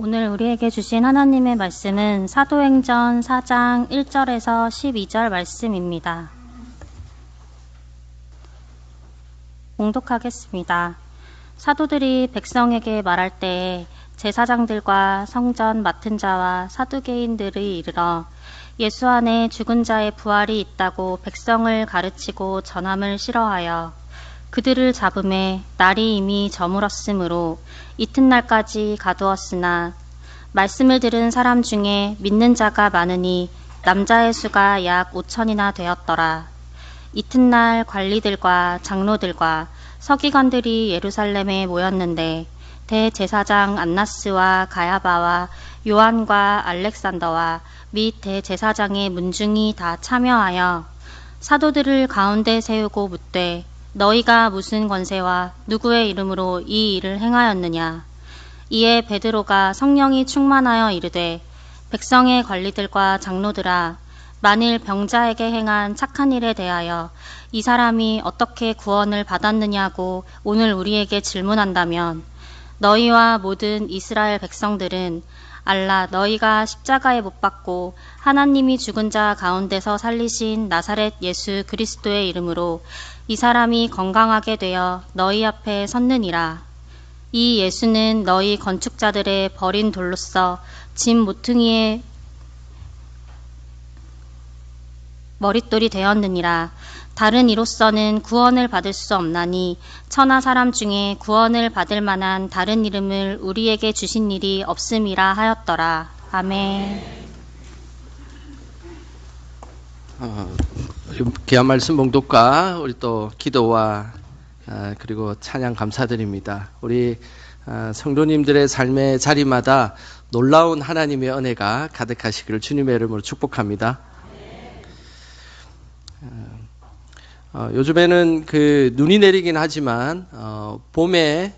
오늘 우리에게 주신 하나님의 말씀은 사도행전 4장 1절에서 12절 말씀입니다. 봉독하겠습니다. 사도들이 백성에게 말할 때에 제사장들과 성전 맡은 자와 사두개인들이 이르러 예수 안에 죽은 자의 부활이 있다고 백성을 가르치고 전함을 싫어하여 그들을 잡음에 날이 이미 저물었으므로 이튿날까지 가두었으나 말씀을 들은 사람 중에 믿는 자가 많으니 남자의 수가 약 5천이나 되었더라. 이튿날 관리들과 장로들과 서기관들이 예루살렘에 모였는데 대제사장 안나스와 가야바와 요한과 알렉산더와 및 대제사장의 문중이 다 참여하여 사도들을 가운데 세우고 묻되 너희가 무슨 권세와 누구의 이름으로 이 일을 행하였느냐. 이에 베드로가 성령이 충만하여 이르되 백성의 관리들과 장로들아, 만일 병자에게 행한 착한 일에 대하여 이 사람이 어떻게 구원을 받았느냐고 오늘 우리에게 질문한다면 너희와 모든 이스라엘 백성들은 알라 너희가 십자가에 못 박고 하나님이 죽은 자 가운데서 살리신 나사렛 예수 그리스도의 이름으로 이 사람이 건강하게 되어 너희 앞에 섰느니라. 이 예수는 너희 건축자들의 버린 돌로서 집 모퉁이의 머릿돌이 되었느니라. 다른 이로서는 구원을 받을 수 없나니 천하 사람 중에 구원을 받을 만한 다른 이름을 우리에게 주신 일이 없음이라 하였더라. 아멘. 귀한 말씀 봉독과 우리 또 기도와 그리고 찬양 감사드립니다. 우리 성도님들의 삶의 자리마다 놀라운 하나님의 은혜가 가득하시기를 주님의 이름으로 축복합니다. 요즘에는 눈이 내리긴 하지만 봄의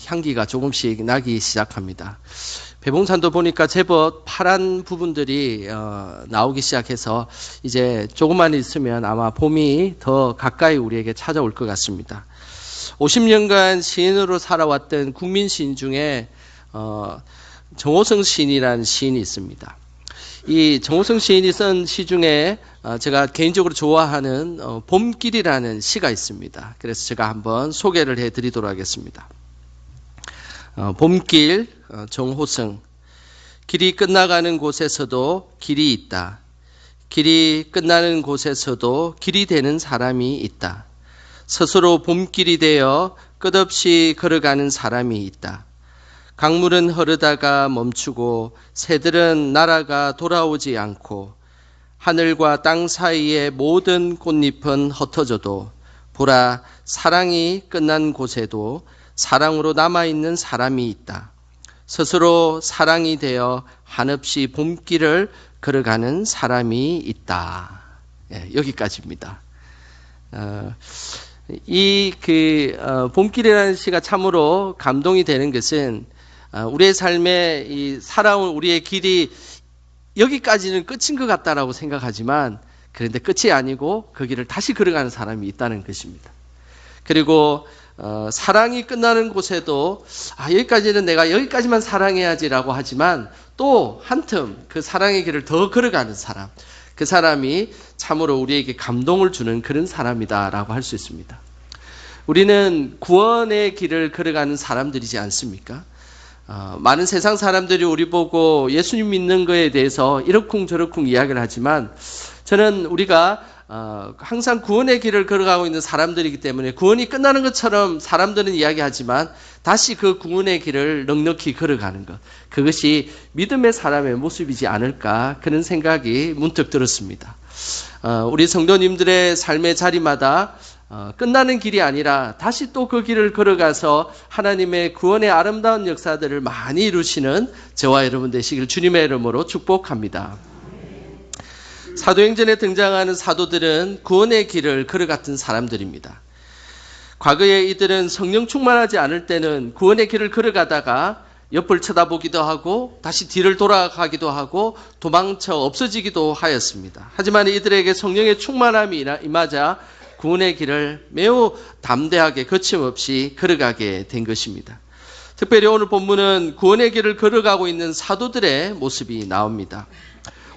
향기가 조금씩 나기 시작합니다. 배봉산도 보니까 제법 파란 부분들이 나오기 시작해서 이제 조금만 있으면 아마 봄이 더 가까이 우리에게 찾아올 것 같습니다. 50년간 시인으로 살아왔던 국민 시인 중에 정호성 시인이라는 시인이 있습니다. 이 정호성 시인이 쓴 시 중에 제가 개인적으로 좋아하는 봄길이라는 시가 있습니다. 그래서 제가 한번 소개를 해드리도록 하겠습니다. 봄길 정호성. 길이 끝나가는 곳에서도 길이 있다. 길이 끝나는 곳에서도 길이 되는 사람이 있다. 스스로 봄길이 되어 끝없이 걸어가는 사람이 있다. 강물은 흐르다가 멈추고 새들은 날아가 돌아오지 않고 하늘과 땅 사이의 모든 꽃잎은 흩어져도 보라, 사랑이 끝난 곳에도 사랑으로 남아있는 사람이 있다. 스스로 사랑이 되어 한없이 봄길을 걸어가는 사람이 있다. 여기까지입니다. 봄길이라는 시가 참으로 감동이 되는 것은 우리의 삶에 이 살아온 우리의 길이 여기까지는 끝인 것 같다라고 생각하지만 그런데 끝이 아니고 그 길을 다시 걸어가는 사람이 있다는 것입니다. 그리고 사랑이 끝나는 곳에도 여기까지는 내가 여기까지만 사랑해야지라고 하지만 또 한틈 그 사랑의 길을 더 걸어가는 사람, 그 사람이 참으로 우리에게 감동을 주는 그런 사람이다라고 할 수 있습니다. 우리는 구원의 길을 걸어가는 사람들이지 않습니까? 많은 세상 사람들이 우리 보고 예수님 믿는 거에 대해서 이러쿵저러쿵 이야기를 하지만 저는 우리가 항상 구원의 길을 걸어가고 있는 사람들이기 때문에 구원이 끝나는 것처럼 사람들은 이야기하지만 다시 그 구원의 길을 넉넉히 걸어가는 것, 그것이 믿음의 사람의 모습이지 않을까 그런 생각이 문득 들었습니다. 우리 성도님들의 삶의 자리마다 끝나는 길이 아니라 다시 또 그 길을 걸어가서 하나님의 구원의 아름다운 역사들을 많이 이루시는 저와 여러분 되시길 주님의 이름으로 축복합니다. 사도행전에 등장하는 사도들은 구원의 길을 걸어갔던 사람들입니다. 과거에 이들은 성령 충만하지 않을 때는 구원의 길을 걸어가다가 옆을 쳐다보기도 하고 다시 뒤를 돌아가기도 하고 도망쳐 없어지기도 하였습니다. 하지만 이들에게 성령의 충만함이 임하자 구원의 길을 매우 담대하게 거침없이 걸어가게 된 것입니다. 특별히 오늘 본문은 구원의 길을 걸어가고 있는 사도들의 모습이 나옵니다.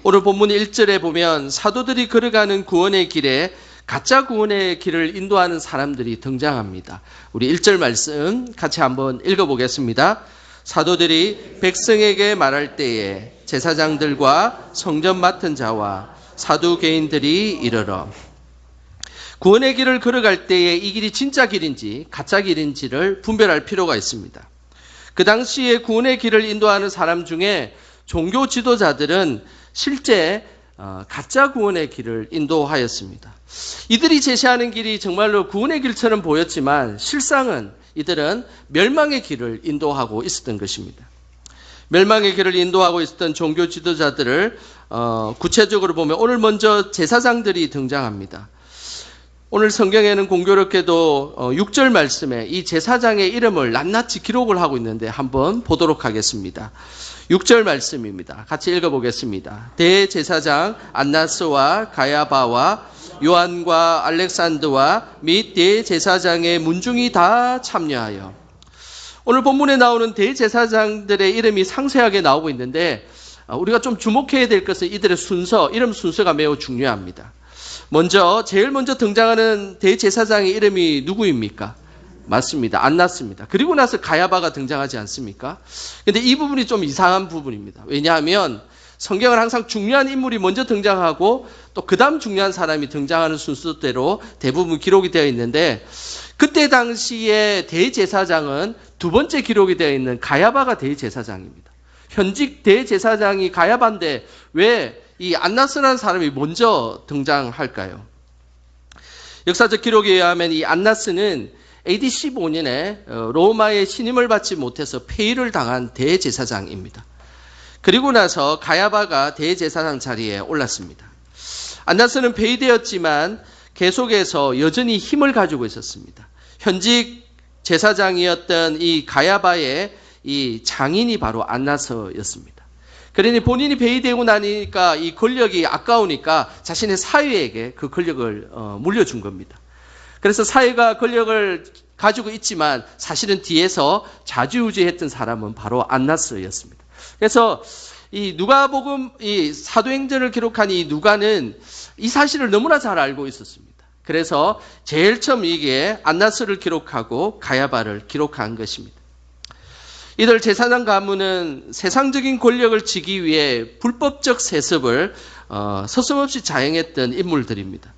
오늘 본문 1절에 보면 사도들이 걸어가는 구원의 길에 가짜 구원의 길을 인도하는 사람들이 등장합니다. 우리 1절 말씀 같이 한번 읽어보겠습니다. 사도들이 백성에게 말할 때에 제사장들과 성전 맡은 자와 사두개인들이 이르러 구원의 길을 걸어갈 때에 이 길이 진짜 길인지 가짜 길인지를 분별할 필요가 있습니다. 그 당시에 구원의 길을 인도하는 사람 중에 종교 지도자들은 실제 가짜 구원의 길을 인도하였습니다. 이들이 제시하는 길이 정말로 구원의 길처럼 보였지만 실상은 이들은 멸망의 길을 인도하고 있었던 것입니다. 멸망의 길을 인도하고 있었던 종교 지도자들을 구체적으로 보면 오늘 먼저 제사장들이 등장합니다. 오늘 성경에는 공교롭게도 6절 말씀에 이 제사장의 이름을 낱낱이 기록을 하고 있는데 한번 보도록 하겠습니다. 6절 말씀입니다. 같이 읽어보겠습니다. 대제사장 안나스와 가야바와 요한과 알렉산드와 및 대제사장의 문중이 다 참여하여. 오늘 본문에 나오는 대제사장들의 이름이 상세하게 나오고 있는데 우리가 좀 주목해야 될 것은 이들의 순서, 이름 순서가 매우 중요합니다. 제일 먼저 등장하는 대제사장의 이름이 누구입니까? 맞습니다. 안나스입니다. 그리고 나서 가야바가 등장하지 않습니까? 근데 이 부분이 좀 이상한 부분입니다. 왜냐하면 성경은 항상 중요한 인물이 먼저 등장하고 또 그 다음 중요한 사람이 등장하는 순서대로 대부분 기록이 되어 있는데 그때 당시에 대제사장은 두 번째 기록이 되어 있는 가야바가 대제사장입니다. 현직 대제사장이 가야바인데 왜 이 안나스라는 사람이 먼저 등장할까요? 역사적 기록에 의하면 이 안나스는 AD 15년에 로마의 신임을 받지 못해서 폐위를 당한 대제사장입니다. 그리고 나서 가야바가 대제사장 자리에 올랐습니다. 안나스는 폐위되었지만 계속해서 여전히 힘을 가지고 있었습니다. 현직 제사장이었던 이 가야바의 이 장인이 바로 안나스였습니다. 그러니 본인이 폐위되고 나니까 이 권력이 아까우니까 자신의 사위에게 그 권력을 물려준 겁니다. 그래서 사위가 권력을 가지고 있지만 사실은 뒤에서 좌지우지했던 사람은 바로 안나스였습니다. 그래서 이 누가복음, 이 사도행전을 기록한 이 누가는 이 사실을 너무나 잘 알고 있었습니다. 그래서 제일 처음 이게 안나스를 기록하고 가야바를 기록한 것입니다. 이들 제사장 가문은 세상적인 권력을 쥐기 위해 불법적 세습을 서슴없이 자행했던 인물들입니다.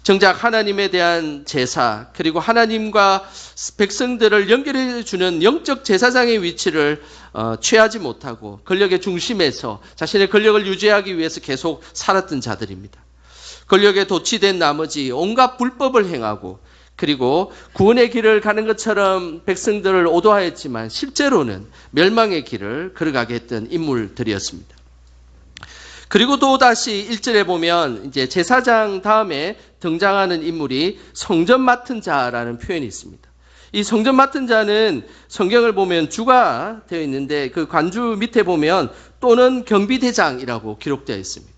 정작 하나님에 대한 제사 그리고 하나님과 백성들을 연결해 주는 영적 제사장의 위치를 취하지 못하고 권력의 중심에서 자신의 권력을 유지하기 위해서 계속 살았던 자들입니다. 권력에 도취된 나머지 온갖 불법을 행하고 그리고 구원의 길을 가는 것처럼 백성들을 오도하였지만 실제로는 멸망의 길을 걸어가게 했던 인물들이었습니다. 그리고 또 다시 1절에 보면 이제 제사장 다음에 등장하는 인물이 성전 맡은 자라는 표현이 있습니다. 이 성전 맡은 자는 성경을 보면 주가 되어 있는데 그 관주 밑에 보면 또는 경비대장이라고 기록되어 있습니다.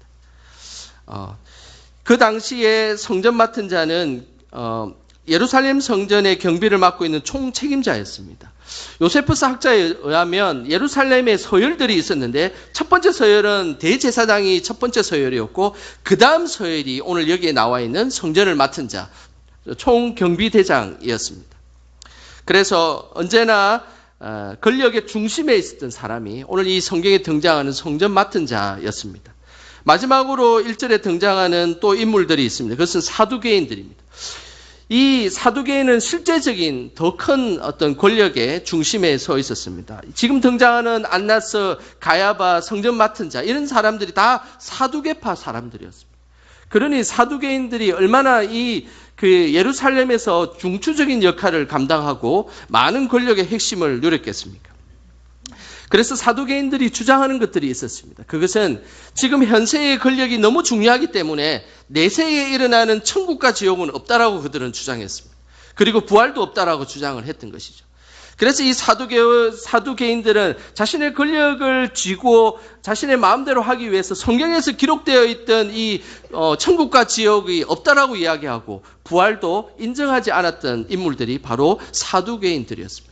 그 당시에 성전 맡은 자는 예루살렘 성전의 경비를 맡고 있는 총책임자였습니다. 요세푸스 학자에 의하면 예루살렘에 서열들이 있었는데 첫 번째 서열은 대제사장이 첫 번째 서열이었고 그 다음 서열이 오늘 여기에 나와 있는 성전을 맡은 자, 총경비대장이었습니다. 그래서 언제나 권력의 중심에 있었던 사람이 오늘 이 성경에 등장하는 성전 맡은 자였습니다. 마지막으로 1절에 등장하는 또 인물들이 있습니다. 그것은 사두개인들입니다. 이 사두개인은 실제적인 더 큰 어떤 권력의 중심에 서 있었습니다. 지금 등장하는 안나스, 가야바, 성전 맡은 자 이런 사람들이 다 사두개파 사람들이었습니다. 그러니 사두개인들이 얼마나 그 예루살렘에서 중추적인 역할을 감당하고 많은 권력의 핵심을 누렸겠습니까? 그래서 사두개인들이 주장하는 것들이 있었습니다. 그것은 지금 현세의 권력이 너무 중요하기 때문에 내세에 일어나는 천국과 지옥은 없다라고 그들은 주장했습니다. 그리고 부활도 없다라고 주장을 했던 것이죠. 그래서 이 사두개인들은 자신의 권력을 쥐고 자신의 마음대로 하기 위해서 성경에서 기록되어 있던 이 천국과 지옥이 없다라고 이야기하고 부활도 인정하지 않았던 인물들이 바로 사두개인들이었습니다.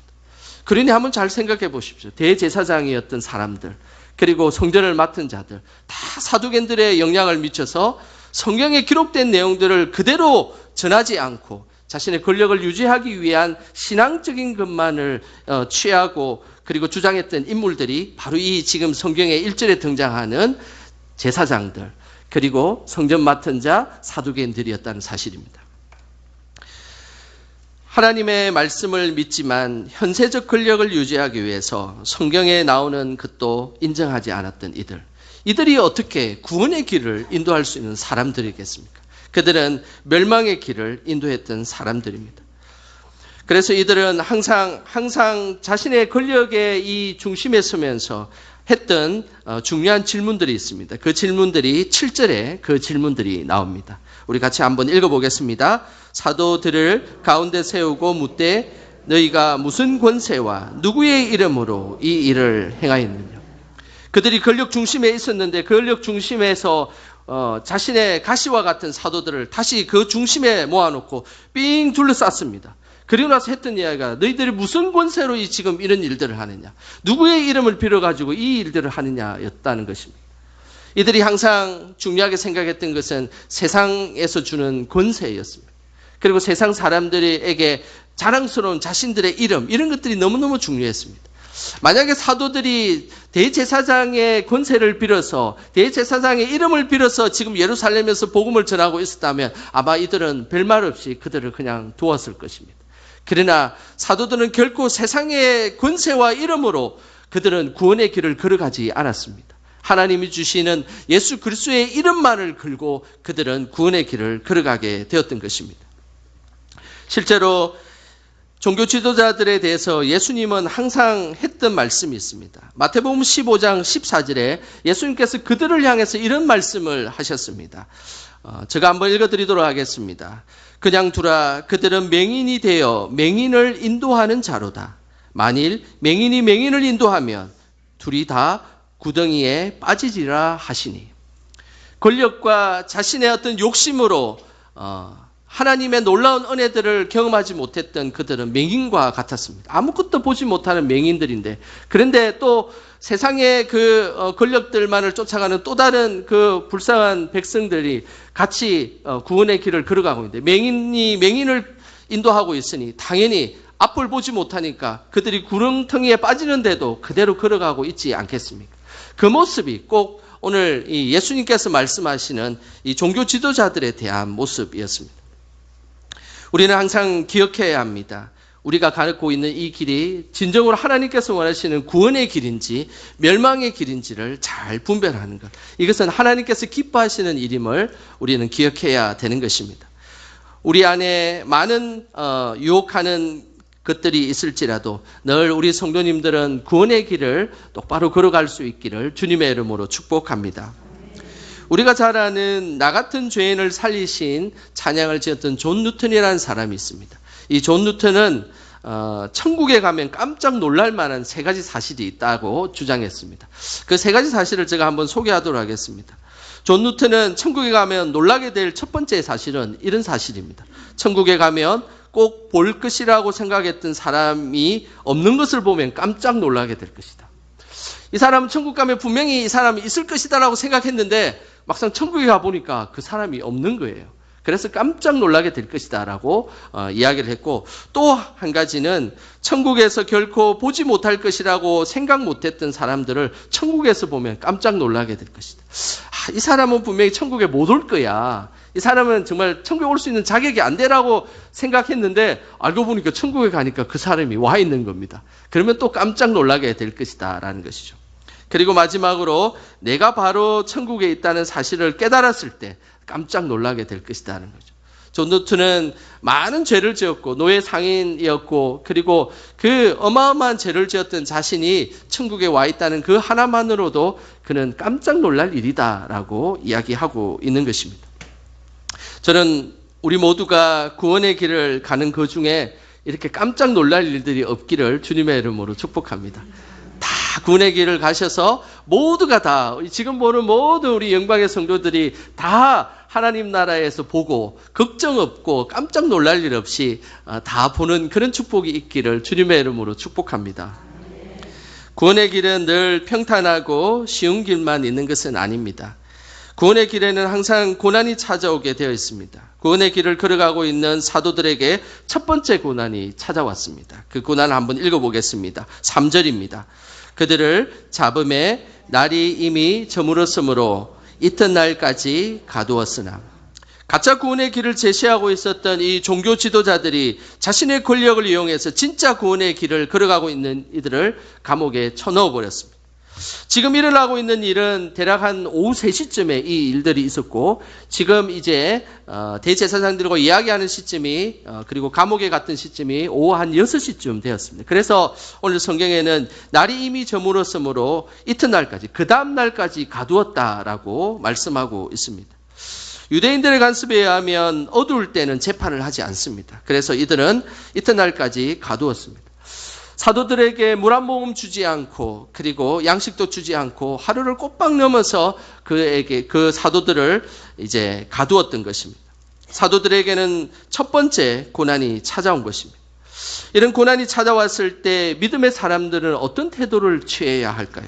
그러니 한번 잘 생각해 보십시오. 대제사장이었던 사람들, 그리고 성전을 맡은 자들, 다 사두개인들의 영향을 미쳐서 성경에 기록된 내용들을 그대로 전하지 않고 자신의 권력을 유지하기 위한 신앙적인 것만을 취하고 그리고 주장했던 인물들이 바로 이 지금 성경의 1절에 등장하는 제사장들, 그리고 성전 맡은 자 사두개인들이었다는 사실입니다. 하나님의 말씀을 믿지만 현세적 권력을 유지하기 위해서 성경에 나오는 것도 인정하지 않았던 이들이 어떻게 구원의 길을 인도할 수 있는 사람들이겠습니까? 그들은 멸망의 길을 인도했던 사람들입니다. 그래서 이들은 항상 자신의 권력의 이 중심에 서면서 했던 중요한 질문들이 있습니다. 그 질문들이 7절에 그 질문들이 나옵니다. 우리 같이 한번 읽어보겠습니다. 사도들을 가운데 세우고 묻되 너희가 무슨 권세와 누구의 이름으로 이 일을 행하였느냐. 그들이 권력 중심에 있었는데 그 권력 중심에서 자신의 가시와 같은 사도들을 다시 그 중심에 모아놓고 삥 둘러쌌습니다. 그리고 나서 했던 이야기가 너희들이 무슨 권세로 지금 이런 일들을 하느냐, 누구의 이름을 빌어가지고 이 일들을 하느냐였다는 것입니다. 이들이 항상 중요하게 생각했던 것은 세상에서 주는 권세였습니다. 그리고 세상 사람들에게 자랑스러운 자신들의 이름, 이런 것들이 너무너무 중요했습니다. 만약에 사도들이 대제사장의 권세를 빌어서 대제사장의 이름을 빌어서 지금 예루살렘에서 복음을 전하고 있었다면 아마 이들은 별말 없이 그들을 그냥 두었을 것입니다. 그러나 사도들은 결코 세상의 권세와 이름으로 그들은 구원의 길을 걸어가지 않았습니다. 하나님이 주시는 예수 그리스도의 이름만을 걸고 그들은 구원의 길을 걸어가게 되었던 것입니다. 실제로 종교 지도자들에 대해서 예수님은 항상 했던 말씀이 있습니다. 마태복음 15장 14절에 예수님께서 그들을 향해서 이런 말씀을 하셨습니다. 제가 한번 읽어드리도록 하겠습니다. 그냥 두라. 그들은 맹인이 되어 맹인을 인도하는 자로다. 만일 맹인이 맹인을 인도하면 둘이 다 구덩이에 빠지리라 하시니. 권력과 자신의 어떤 욕심으로 하나님의 놀라운 은혜들을 경험하지 못했던 그들은 맹인과 같았습니다. 아무것도 보지 못하는 맹인들인데, 그런데 또 세상의 그 권력들만을 쫓아가는 또 다른 그 불쌍한 백성들이 같이 구원의 길을 걸어가고 있는데, 맹인이 맹인을 인도하고 있으니 당연히 앞을 보지 못하니까 그들이 구렁텅이에 빠지는데도 그대로 걸어가고 있지 않겠습니까? 그 모습이 꼭 오늘 이 예수님께서 말씀하시는 이 종교 지도자들에 대한 모습이었습니다. 우리는 항상 기억해야 합니다. 우리가 가고 있는 이 길이 진정으로 하나님께서 원하시는 구원의 길인지 멸망의 길인지를 잘 분별하는 것. 이것은 하나님께서 기뻐하시는 일임을 우리는 기억해야 되는 것입니다. 우리 안에 많은 유혹하는 것들이 있을지라도 늘 우리 성도님들은 구원의 길을 똑바로 걸어갈 수 있기를 주님의 이름으로 축복합니다. 우리가 잘 아는 나 같은 죄인을 살리신 찬양을 지었던 존 누턴이라는 사람이 있습니다. 이 존 누턴은 천국에 가면 깜짝 놀랄 만한 세 가지 사실이 있다고 주장했습니다. 그 세 가지 사실을 제가 한번 소개하도록 하겠습니다. 존 누턴은 천국에 가면 놀라게 될 첫 번째 사실은 이런 사실입니다. 천국에 가면 꼭 볼 것이라고 생각했던 사람이 없는 것을 보면 깜짝 놀라게 될 것이다. 이 사람은 천국 가면 분명히 이 사람이 있을 것이다라고 생각했는데 막상 천국에 가보니까 그 사람이 없는 거예요. 그래서 깜짝 놀라게 될 것이다라고 이야기를 했고, 또 한 가지는 천국에서 결코 보지 못할 것이라고 생각 못했던 사람들을 천국에서 보면 깜짝 놀라게 될 것이다. 이 사람은 분명히 천국에 못 올 거야. 이 사람은 정말 천국에 올 수 있는 자격이 안 되라고 생각했는데 알고 보니까 천국에 가니까 그 사람이 와 있는 겁니다. 그러면 또 깜짝 놀라게 될 것이다 라는 것이죠. 그리고 마지막으로 내가 바로 천국에 있다는 사실을 깨달았을 때 깜짝 놀라게 될 것이라는 거죠. 존 누턴은 많은 죄를 지었고 노예 상인이었고 그리고 그 어마어마한 죄를 지었던 자신이 천국에 와 있다는 그 하나만으로도 그는 깜짝 놀랄 일이다라고 이야기하고 있는 것입니다. 저는 우리 모두가 구원의 길을 가는 그 중에 이렇게 깜짝 놀랄 일들이 없기를 주님의 이름으로 축복합니다. 다 구원의 길을 가셔서 모두가 다 지금 보는 모든 우리 영광의 성도들이 다 하나님 나라에서 보고 걱정 없고 깜짝 놀랄 일 없이 다 보는 그런 축복이 있기를 주님의 이름으로 축복합니다. 구원의 길은 늘 평탄하고 쉬운 길만 있는 것은 아닙니다. 구원의 길에는 항상 고난이 찾아오게 되어 있습니다. 구원의 길을 걸어가고 있는 사도들에게 첫 번째 고난이 찾아왔습니다. 그 고난을 한번 읽어보겠습니다. 3절입니다. 그들을 잡음에 날이 이미 저물었으므로 이튿날까지 가두었으나. 가짜 구원의 길을 제시하고 있었던 이 종교 지도자들이 자신의 권력을 이용해서 진짜 구원의 길을 걸어가고 있는 이들을 감옥에 쳐넣어 버렸습니다. 지금 일어나고 있는 일은 대략 한 오후 3시쯤에 이 일들이 있었고, 지금 이제 대제사장들과 이야기하는 시점이 그리고 감옥에 갔던 시점이 오후 한 6시쯤 되었습니다. 그래서 오늘 성경에는 날이 이미 저물었으므로 이튿날까지, 그 다음 날까지 가두었다라고 말씀하고 있습니다. 유대인들의 관습에 의하면 어두울 때는 재판을 하지 않습니다. 그래서 이들은 이튿날까지 가두었습니다. 사도들에게 물 한 모금 주지 않고, 그리고 양식도 주지 않고 하루를 꼬박 넘어서 그 사도들을 이제 가두었던 것입니다. 사도들에게는 첫 번째 고난이 찾아온 것입니다. 이런 고난이 찾아왔을 때 믿음의 사람들은 어떤 태도를 취해야 할까요?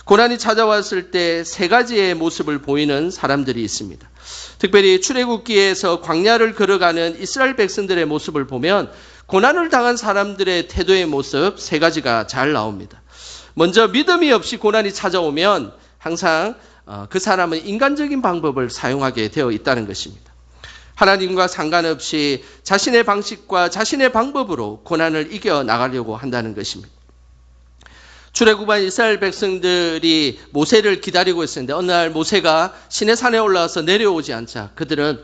고난이 찾아왔을 때 3가지의 모습을 보이는 사람들이 있습니다. 특별히 출애굽기에서 광야를 걸어가는 이스라엘 백성들의 모습을 보면 고난을 당한 사람들의 태도의 모습 3가지가 잘 나옵니다. 먼저 믿음이 없이 고난이 찾아오면 항상 그 사람은 인간적인 방법을 사용하게 되어 있다는 것입니다. 하나님과 상관없이 자신의 방식과 자신의 방법으로 고난을 이겨나가려고 한다는 것입니다. 출애굽한 이스라엘 백성들이 모세를 기다리고 있었는데 어느 날 모세가 시내산에 올라와서 내려오지 않자 그들은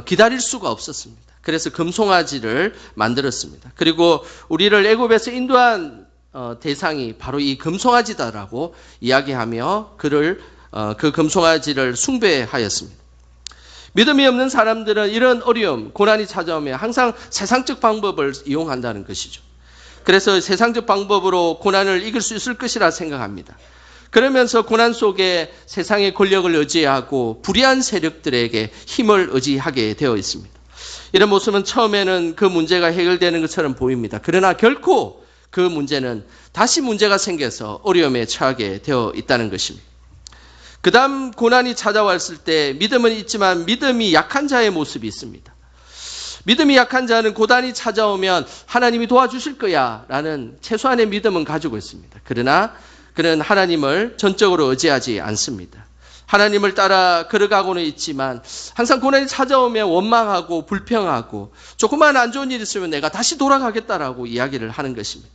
기다릴 수가 없었습니다. 그래서 금송아지를 만들었습니다. 그리고 우리를 애굽에서 인도한 대상이 바로 이 금송아지다라고 이야기하며 그 금송아지를 숭배하였습니다. 믿음이 없는 사람들은 이런 어려움, 고난이 찾아오면 항상 세상적 방법을 이용한다는 것이죠. 그래서 세상적 방법으로 고난을 이길 수 있을 것이라 생각합니다. 그러면서 고난 속에 세상의 권력을 의지하고 불의한 세력들에게 힘을 의지하게 되어 있습니다. 이런 모습은 처음에는 그 문제가 해결되는 것처럼 보입니다. 그러나 결코 그 문제는 다시 문제가 생겨서 어려움에 처하게 되어 있다는 것입니다. 그 다음 고난이 찾아왔을 때 믿음은 있지만 믿음이 약한 자의 모습이 있습니다. 믿음이 약한 자는 고난이 찾아오면 하나님이 도와주실 거야 라는 최소한의 믿음은 가지고 있습니다. 그러나 그는 하나님을 전적으로 의지하지 않습니다. 하나님을 따라 걸어가고는 있지만 항상 고난이 찾아오면 원망하고 불평하고 조그만 안 좋은 일이 있으면 내가 다시 돌아가겠다라고 이야기를 하는 것입니다.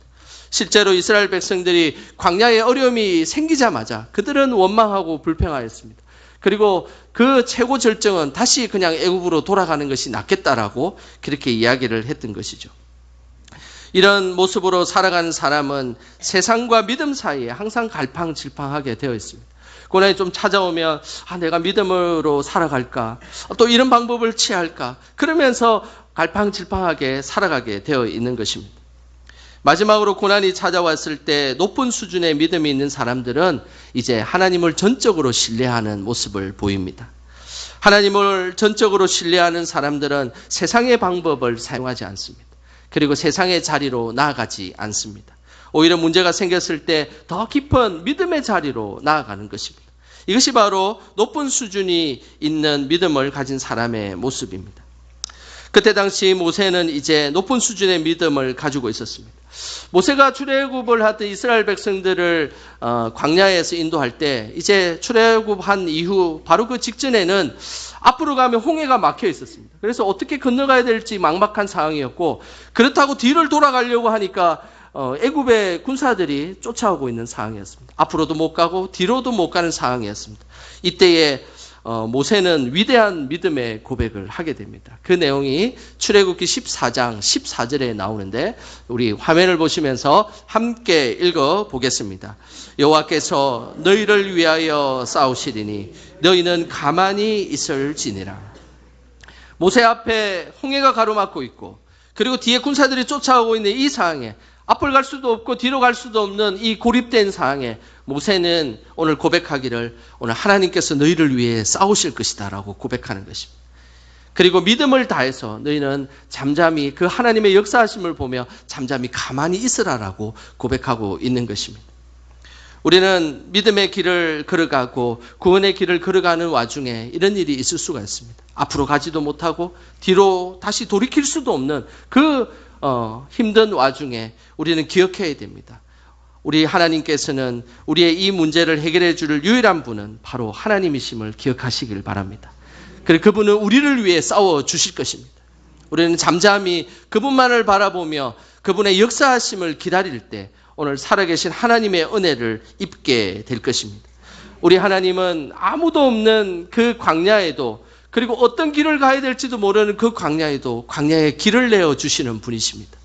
실제로 이스라엘 백성들이 광야에 어려움이 생기자마자 그들은 원망하고 불평하였습니다. 그리고 그 최고 절정은 다시 그냥 애굽으로 돌아가는 것이 낫겠다라고 그렇게 이야기를 했던 것이죠. 이런 모습으로 살아가는 사람은 세상과 믿음 사이에 항상 갈팡질팡하게 되어 있습니다. 고난이 좀 찾아오면 내가 믿음으로 살아갈까? 또 이런 방법을 취할까? 그러면서 갈팡질팡하게 살아가게 되어 있는 것입니다. 마지막으로 고난이 찾아왔을 때 높은 수준의 믿음이 있는 사람들은 이제 하나님을 전적으로 신뢰하는 모습을 보입니다. 하나님을 전적으로 신뢰하는 사람들은 세상의 방법을 사용하지 않습니다. 그리고 세상의 자리로 나아가지 않습니다. 오히려 문제가 생겼을 때 더 깊은 믿음의 자리로 나아가는 것입니다. 이것이 바로 높은 수준이 있는 믿음을 가진 사람의 모습입니다. 그때 당시 모세는 이제 높은 수준의 믿음을 가지고 있었습니다. 모세가 출애굽을 하던 이스라엘 백성들을 광야에서 인도할 때 이제 출애굽한 이후 바로 그 직전에는 앞으로 가면 홍해가 막혀 있었습니다. 그래서 어떻게 건너가야 될지 막막한 상황이었고, 그렇다고 뒤를 돌아가려고 하니까 애굽의 군사들이 쫓아오고 있는 상황이었습니다. 앞으로도 못 가고 뒤로도 못 가는 상황이었습니다. 이때에 모세는 위대한 믿음의 고백을 하게 됩니다. 그 내용이 출애굽기 14장 14절에 나오는데 우리 화면을 보시면서 함께 읽어보겠습니다. 여호와께서 너희를 위하여 싸우시리니 너희는 가만히 있을지니라. 모세 앞에 홍해가 가로막고 있고 그리고 뒤에 군사들이 쫓아오고 있는 이 상황에 앞을 갈 수도 없고 뒤로 갈 수도 없는 이 고립된 상황에 모세는 오늘 고백하기를 오늘 하나님께서 너희를 위해 싸우실 것이다 라고 고백하는 것입니다. 그리고 믿음을 다해서 너희는 잠잠히 그 하나님의 역사하심을 보며 잠잠히 가만히 있으라라고 고백하고 있는 것입니다. 우리는 믿음의 길을 걸어가고 구원의 길을 걸어가는 와중에 이런 일이 있을 수가 있습니다. 앞으로 가지도 못하고 뒤로 다시 돌이킬 수도 없는 그 힘든 와중에 우리는 기억해야 됩니다. 우리 하나님께서는 우리의 이 문제를 해결해 줄 유일한 분은 바로 하나님이심을 기억하시길 바랍니다. 그리고 그분은 우리를 위해 싸워 주실 것입니다. 우리는 잠잠히 그분만을 바라보며 그분의 역사하심을 기다릴 때 오늘 살아계신 하나님의 은혜를 입게 될 것입니다. 우리 하나님은 아무도 없는 그 광야에도 그리고 어떤 길을 가야 될지도 모르는 그 광야에도 광야에 길을 내어 주시는 분이십니다.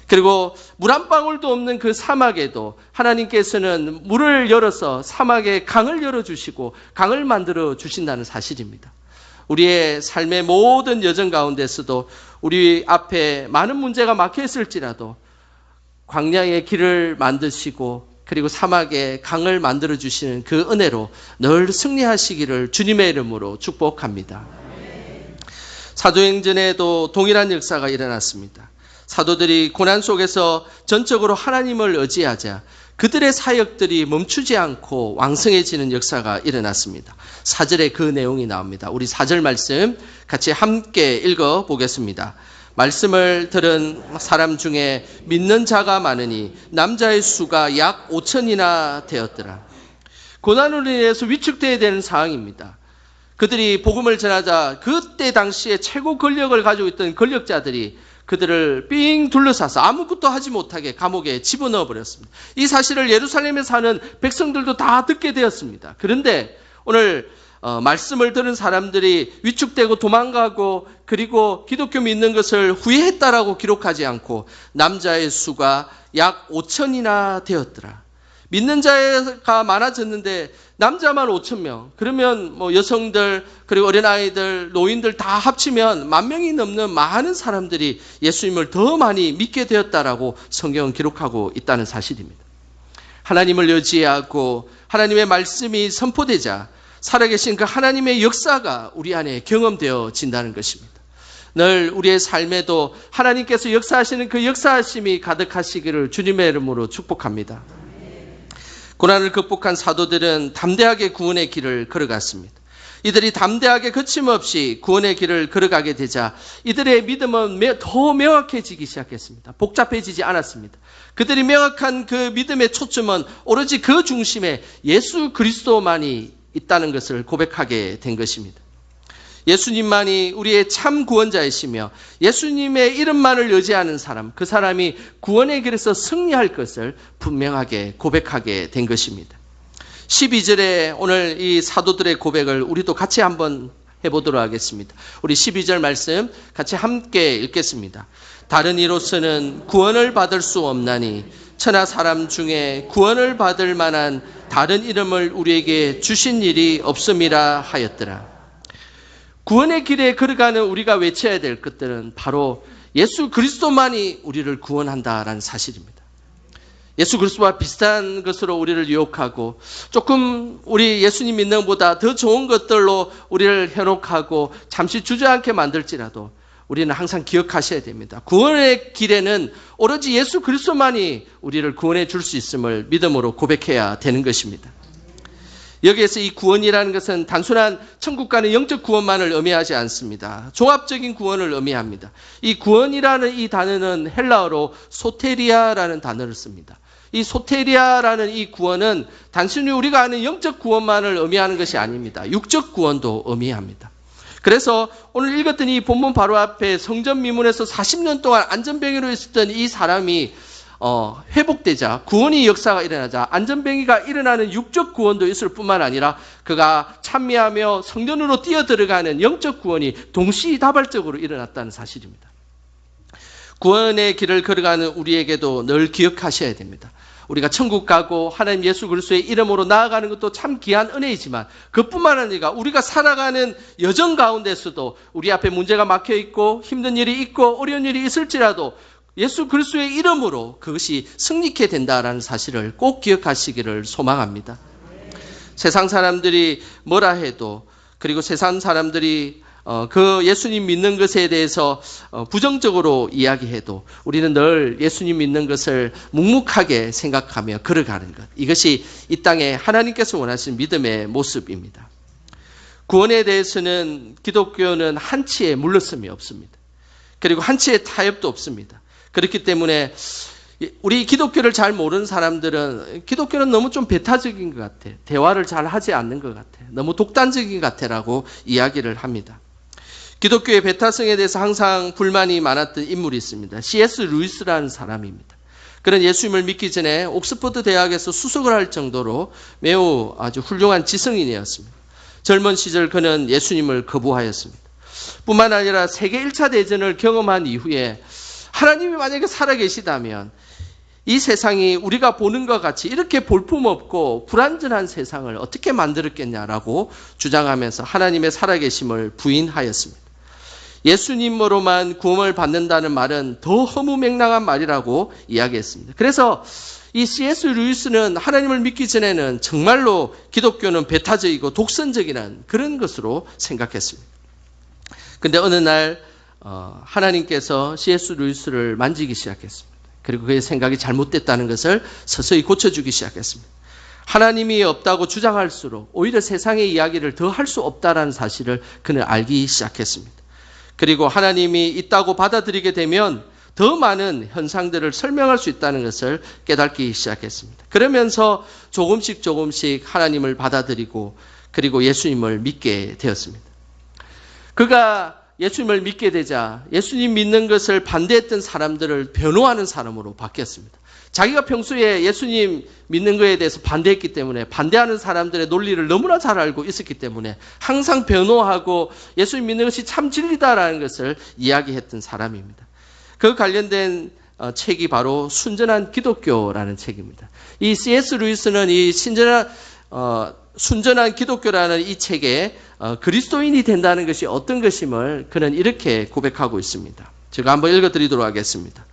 그리고 물 한 방울도 없는 그 사막에도 하나님께서는 물을 열어서 사막에 강을 열어주시고 강을 만들어 주신다는 사실입니다. 우리의 삶의 모든 여정 가운데서도 우리 앞에 많은 문제가 막혀 있을지라도 광야의 길을 만드시고 그리고 사막에 강을 만들어 주시는 그 은혜로 늘 승리하시기를 주님의 이름으로 축복합니다. 사도행전에도 동일한 역사가 일어났습니다. 사도들이 고난 속에서 전적으로 하나님을 의지하자 그들의 사역들이 멈추지 않고 왕성해지는 역사가 일어났습니다. 4절에 그 내용이 나옵니다. 우리 4절 말씀 같이 함께 읽어보겠습니다. 말씀을 들은 사람 중에 믿는 자가 많으니 남자의 수가 약 5천이나 되었더라. 고난으로 인해서 위축되어야 되는 상황입니다. 그들이 복음을 전하자 그때 당시에 최고 권력을 가지고 있던 권력자들이 그들을 삥 둘러싸서 아무것도 하지 못하게 감옥에 집어넣어 버렸습니다. 이 사실을 예루살렘에 사는 백성들도 다 듣게 되었습니다. 그런데 오늘 말씀을 들은 사람들이 위축되고 도망가고 그리고 기독교 믿는 것을 후회했다라고 기록하지 않고 남자의 수가 약 5천이나 되었더라. 믿는 자가 많아졌는데 남자만 5천 명. 그러면 뭐 여성들 그리고 어린아이들 노인들 다 합치면 10,000명이 넘는 많은 사람들이 예수님을 더 많이 믿게 되었다라고 성경은 기록하고 있다는 사실입니다. 하나님을 의지하고 하나님의 말씀이 선포되자 살아계신 그 하나님의 역사가 우리 안에 경험되어진다는 것입니다. 늘 우리의 삶에도 하나님께서 역사하시는 그 역사하심이 가득하시기를 주님의 이름으로 축복합니다. 고난을 극복한 사도들은 담대하게 구원의 길을 걸어갔습니다. 이들이 담대하게 거침없이 구원의 길을 걸어가게 되자 이들의 믿음은 더 명확해지기 시작했습니다. 복잡해지지 않았습니다. 그들이 명확한 그 믿음의 초점은 오로지 그 중심에 예수 그리스도만이 있다는 것을 고백하게 된 것입니다. 예수님만이 우리의 참 구원자이시며 예수님의 이름만을 의지하는 사람, 그 사람이 구원의 길에서 승리할 것을 분명하게 고백하게 된 것입니다. 12절에 오늘 이 사도들의 고백을 우리도 같이 한번 해보도록 하겠습니다. 우리 12절 말씀 같이 함께 읽겠습니다. 다른 이로서는 구원을 받을 수 없나니 천하 사람 중에 구원을 받을 만한 다른 이름을 우리에게 주신 일이 없음이라 하였더라. 구원의 길에 걸어가는 우리가 외쳐야 될 것들은 바로 예수 그리스도만이 우리를 구원한다라는 사실입니다. 예수 그리스도와 비슷한 것으로 우리를 유혹하고 조금 우리 예수님 믿는 것보다 더 좋은 것들로 우리를 현혹하고 잠시 주저앉게 만들지라도 우리는 항상 기억하셔야 됩니다. 구원의 길에는 오로지 예수 그리스도만이 우리를 구원해 줄 수 있음을 믿음으로 고백해야 되는 것입니다. 여기에서 이 구원이라는 것은 단순한 천국 가는 영적 구원만을 의미하지 않습니다. 종합적인 구원을 의미합니다. 이 구원이라는 이 단어는 헬라어로 소테리아라는 단어를 씁니다. 이 소테리아라는 이 구원은 단순히 우리가 아는 영적 구원만을 의미하는 것이 아닙니다. 육적 구원도 의미합니다. 그래서 오늘 읽었던 이 본문 바로 앞에 성전 미문에서 40년 동안 안전병이로 있었던 이 사람이 회복되자 구원의 역사가 일어나자 안전병이가 일어나는 육적 구원도 있을 뿐만 아니라 그가 찬미하며 성전으로 뛰어들어가는 영적 구원이 동시다발적으로 일어났다는 사실입니다. 구원의 길을 걸어가는 우리에게도 늘 기억하셔야 됩니다. 우리가 천국 가고 하나님 예수 그리스도의 이름으로 나아가는 것도 참 귀한 은혜이지만 그뿐만 아니라 우리가 살아가는 여정 가운데서도 우리 앞에 문제가 막혀 있고 힘든 일이 있고 어려운 일이 있을지라도 예수 그리스도의 이름으로 그것이 승리케 된다라는 사실을 꼭 기억하시기를 소망합니다. 세상 사람들이 뭐라 해도, 그리고 세상 사람들이 그 예수님 믿는 것에 대해서 부정적으로 이야기해도 우리는 늘 예수님 믿는 것을 묵묵하게 생각하며 걸어가는 것, 이것이 이 땅에 하나님께서 원하시는 믿음의 모습입니다. 구원에 대해서는 기독교는 한치의 물러섬이 없습니다. 그리고 한치의 타협도 없습니다. 그렇기 때문에 우리 기독교를 잘 모르는 사람들은 기독교는 너무 좀 배타적인 것 같아, 대화를 잘 하지 않는 것 같아, 너무 독단적인 것 같아라고 이야기를 합니다. 기독교의 배타성에 대해서 항상 불만이 많았던 인물이 있습니다. C.S. 루이스라는 사람입니다. 그는 예수님을 믿기 전에 옥스퍼드 대학에서 수석을 할 정도로 매우 아주 훌륭한 지성인이었습니다. 젊은 시절 그는 예수님을 거부하였습니다. 뿐만 아니라 세계 1차 대전을 경험한 이후에 하나님이 만약에 살아계시다면 이 세상이 우리가 보는 것 같이 이렇게 볼품없고 불완전한 세상을 어떻게 만들었겠냐라고 주장하면서 하나님의 살아계심을 부인하였습니다. 예수님으로만 구원을 받는다는 말은 더 허무맹랑한 말이라고 이야기했습니다. 그래서 이 C.S. 루이스는 하나님을 믿기 전에는 정말로 기독교는 배타적이고 독선적이라는 그런 것으로 생각했습니다. 근데 어느 날 하나님께서 C.S. 루이스를 만지기 시작했습니다. 그리고 그의 생각이 잘못됐다는 것을 서서히 고쳐주기 시작했습니다. 하나님이 없다고 주장할수록 오히려 세상의 이야기를 더 할 수 없다는 사실을 그는 알기 시작했습니다. 그리고 하나님이 있다고 받아들이게 되면 더 많은 현상들을 설명할 수 있다는 것을 깨닫기 시작했습니다. 그러면서 조금씩 하나님을 받아들이고 그리고 예수님을 믿게 되었습니다. 그가 예수님을 믿게 되자 예수님 믿는 것을 반대했던 사람들을 변호하는 사람으로 바뀌었습니다. 자기가 평소에 예수님 믿는 것에 대해서 반대했기 때문에 반대하는 사람들의 논리를 너무나 잘 알고 있었기 때문에 항상 변호하고 예수님 믿는 것이 참 진리다라는 것을 이야기했던 사람입니다. 그 관련된 책이 바로 순전한 기독교라는 책입니다. 이 C.S. 루이스는 이 순전한 기독교라는 이 책에 그리스도인이 된다는 것이 어떤 것임을 그는 이렇게 고백하고 있습니다. 제가 한번 읽어드리도록 하겠습니다.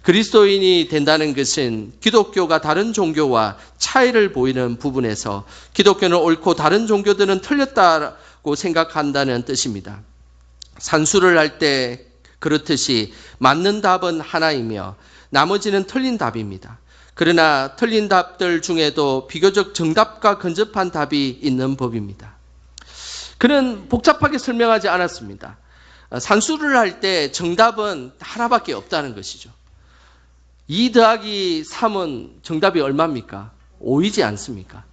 그리스도인이 된다는 것은 기독교가 다른 종교와 차이를 보이는 부분에서 기독교는 옳고 다른 종교들은 틀렸다고 생각한다는 뜻입니다. 산수를 할 때 그렇듯이 맞는 답은 하나이며 나머지는 틀린 답입니다. 그러나 틀린 답들 중에도 비교적 정답과 근접한 답이 있는 법입니다. 그는 복잡하게 설명하지 않았습니다. 산수를 할 때 정답은 하나밖에 없다는 것이죠. 2 더하기 3은 정답이 얼마입니까? 5이지 않습니까?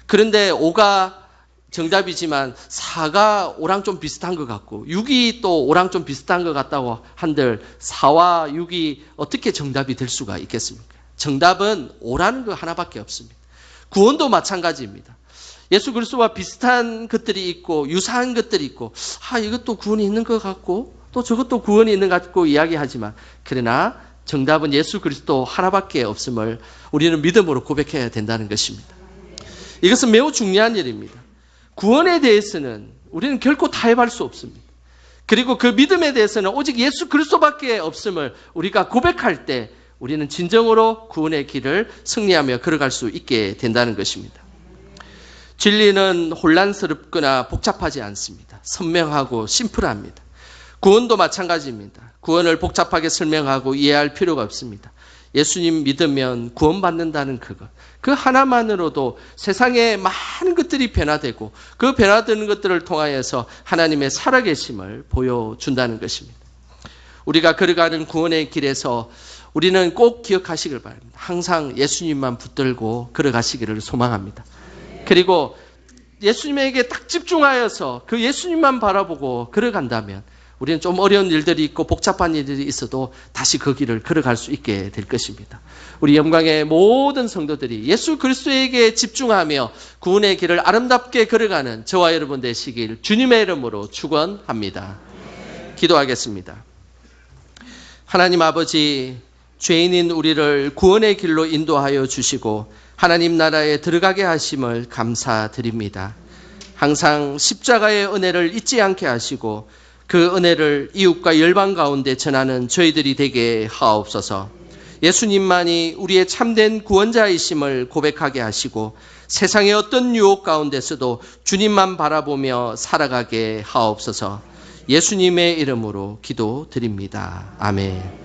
그런데 5가 정답이지만 4가 5랑 좀 비슷한 것 같고 6이 또 5랑 좀 비슷한 것 같다고 한들 4와 6이 어떻게 정답이 될 수가 있겠습니까? 정답은 5라는 것 하나밖에 없습니다. 구원도 마찬가지입니다. 예수 그리스도와 비슷한 것들이 있고 유사한 것들이 있고 이것도 구원이 있는 것 같고 또 저것도 구원이 있는 것 같고 이야기하지만 그러나 정답은 예수 그리스도 하나밖에 없음을 우리는 믿음으로 고백해야 된다는 것입니다. 이것은 매우 중요한 일입니다. 구원에 대해서는 우리는 결코 타협할 수 없습니다. 그리고 그 믿음에 대해서는 오직 예수 그리스도밖에 없음을 우리가 고백할 때 우리는 진정으로 구원의 길을 승리하며 걸어갈 수 있게 된다는 것입니다. 진리는 혼란스럽거나 복잡하지 않습니다. 선명하고 심플합니다. 구원도 마찬가지입니다. 구원을 복잡하게 설명하고 이해할 필요가 없습니다. 예수님 믿으면 구원받는다는 그것, 그 하나만으로도 세상에 많은 것들이 변화되고 그 변화되는 것들을 통하여서 하나님의 살아계심을 보여준다는 것입니다. 우리가 걸어가는 구원의 길에서 우리는 꼭 기억하시길 바랍니다. 항상 예수님만 붙들고 걸어가시기를 소망합니다. 그리고 예수님에게 딱 집중하여서 그 예수님만 바라보고 걸어간다면 우리는 좀 어려운 일들이 있고 복잡한 일들이 있어도 다시 그 길을 걸어갈 수 있게 될 것입니다. 우리 영광의 모든 성도들이 예수 그리스도에게 집중하며 구원의 길을 아름답게 걸어가는 저와 여러분 되시길 주님의 이름으로 축원합니다. 기도하겠습니다. 하나님 아버지, 죄인인 우리를 구원의 길로 인도하여 주시고 하나님 나라에 들어가게 하심을 감사드립니다. 항상 십자가의 은혜를 잊지 않게 하시고 그 은혜를 이웃과 열방 가운데 전하는 저희들이 되게 하옵소서. 예수님만이 우리의 참된 구원자이심을 고백하게 하시고 세상의 어떤 유혹 가운데서도 주님만 바라보며 살아가게 하옵소서. 예수님의 이름으로 기도드립니다. 아멘.